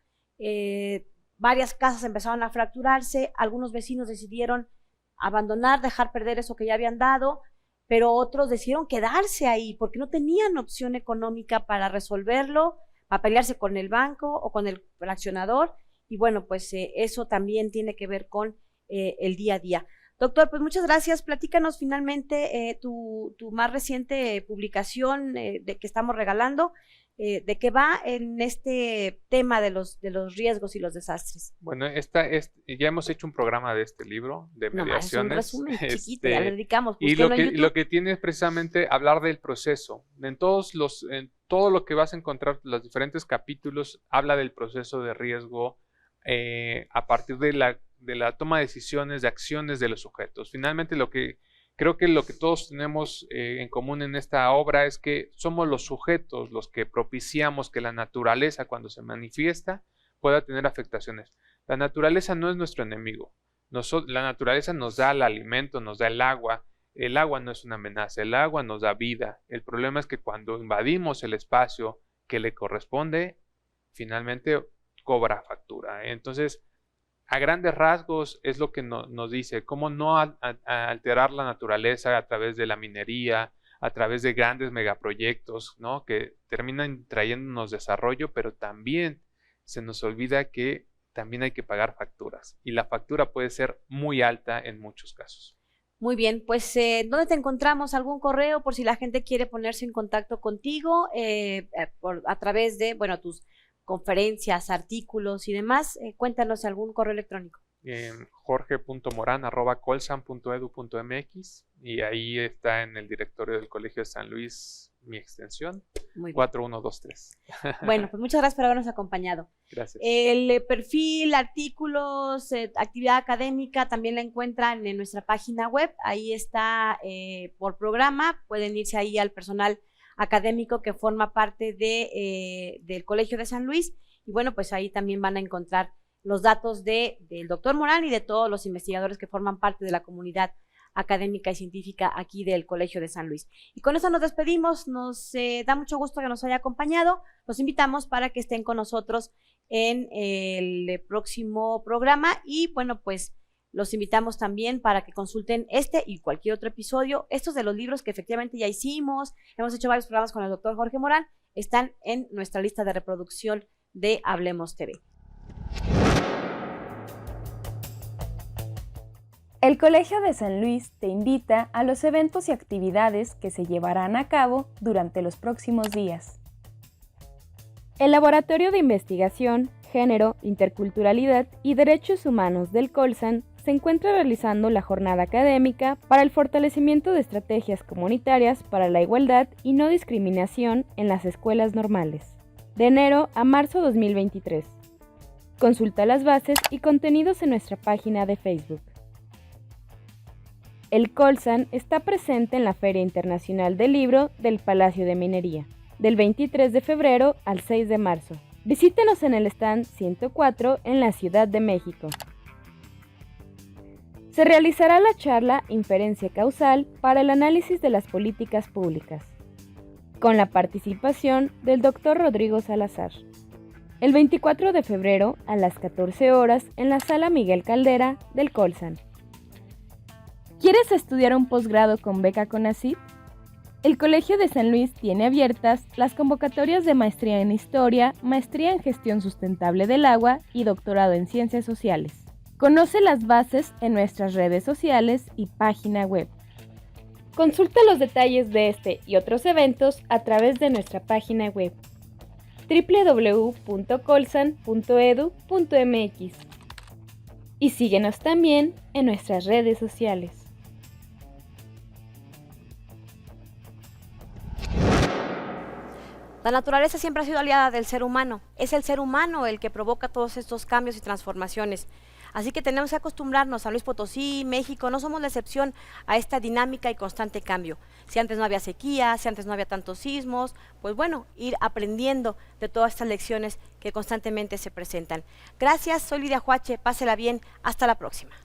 Speaker 2: varias casas empezaron a fracturarse, algunos vecinos decidieron abandonar, dejar perder eso que ya habían dado, pero otros decidieron quedarse ahí porque no tenían opción económica para resolverlo, para pelearse con el banco o con el fraccionador, y bueno, pues eso también tiene que ver con el día a día. Doctor, pues muchas gracias. Platícanos finalmente tu más reciente publicación de que estamos regalando, de qué va en este tema de los riesgos y los desastres.
Speaker 4: Bueno, ya hemos hecho un programa de este libro de mediaciones.
Speaker 2: Es un resumen chiquito, ya le dedicamos.
Speaker 4: Y lo que tiene es precisamente hablar del proceso. En todo lo que vas a encontrar, los diferentes capítulos, habla del proceso de riesgo a partir de la toma de decisiones, de acciones de los sujetos. Finalmente, creo que lo que todos tenemos en común en esta obra es que somos los sujetos los que propiciamos que la naturaleza, cuando se manifiesta, pueda tener afectaciones. La naturaleza no es nuestro enemigo. La naturaleza nos da el alimento, nos da el agua. El agua no es una amenaza, el agua nos da vida. El problema es que cuando invadimos el espacio que le corresponde, finalmente cobra factura. Entonces, a grandes rasgos es lo que nos dice, cómo no alterar la naturaleza a través de la minería, a través de grandes megaproyectos, ¿no? Que terminan trayéndonos desarrollo, pero también se nos olvida que también hay que pagar facturas, y la factura puede ser muy alta en muchos casos.
Speaker 2: Muy bien, pues ¿dónde te encontramos? ¿Algún correo por si la gente quiere ponerse en contacto contigo a través de, bueno, tus conferencias, artículos y demás? Cuéntanos algún correo electrónico.
Speaker 4: jorge.moran@colsan.edu.mx, y ahí está en el directorio del Colegio de San Luis mi extensión, 4123.
Speaker 2: Bueno, pues muchas gracias por habernos acompañado.
Speaker 4: Gracias.
Speaker 2: El perfil, artículos, actividad académica también la encuentran en nuestra página web. Ahí está por programa. Pueden irse ahí al personal académico que forma parte del Colegio de San Luis, y bueno, pues ahí también van a encontrar los datos del doctor Morán y de todos los investigadores que forman parte de la comunidad académica y científica aquí del Colegio de San Luis. Y con eso nos despedimos. Nos da mucho gusto que nos haya acompañado. Los invitamos para que estén con nosotros en el próximo programa, y bueno, pues los invitamos también para que consulten este y cualquier otro episodio. Estos de los libros que efectivamente ya hicimos, hemos hecho varios programas con el doctor Jorge Morán, están en nuestra lista de reproducción de Hablemos TV.
Speaker 3: El Colegio de San Luis te invita a los eventos y actividades que se llevarán a cabo durante los próximos días. El Laboratorio de Investigación, Género, Interculturalidad y Derechos Humanos del Colsan se encuentra realizando la jornada académica para el fortalecimiento de estrategias comunitarias para la igualdad y no discriminación en las escuelas normales, de enero a marzo 2023. Consulta las bases y contenidos en nuestra página de Facebook. El Colsan está presente en la Feria Internacional del Libro del Palacio de Minería, del 23 de febrero al 6 de marzo. Visítenos en el stand 104 en la Ciudad de México. Se realizará la charla Inferencia Causal para el análisis de las políticas públicas, con la participación del Dr. Rodrigo Salazar, el 24 de febrero a las 14 horas en la Sala Miguel Caldera del Colsan. ¿Quieres estudiar un posgrado con beca CONACYT? El Colegio de San Luis tiene abiertas las convocatorias de maestría en Historia, maestría en Gestión Sustentable del Agua y doctorado en Ciencias Sociales. Conoce las bases en nuestras redes sociales y página web. Consulta los detalles de este y otros eventos a través de nuestra página web www.colsan.edu.mx y síguenos también en nuestras redes sociales.
Speaker 2: La naturaleza siempre ha sido aliada del ser humano. Es el ser humano el que provoca todos estos cambios y transformaciones. Así que tenemos que acostumbrarnos. San Luis Potosí, México, no somos la excepción a esta dinámica y constante cambio. Si antes no había sequía, si antes no había tantos sismos, pues bueno, ir aprendiendo de todas estas lecciones que constantemente se presentan. Gracias, soy Lidia Huache, pásela bien, hasta la próxima.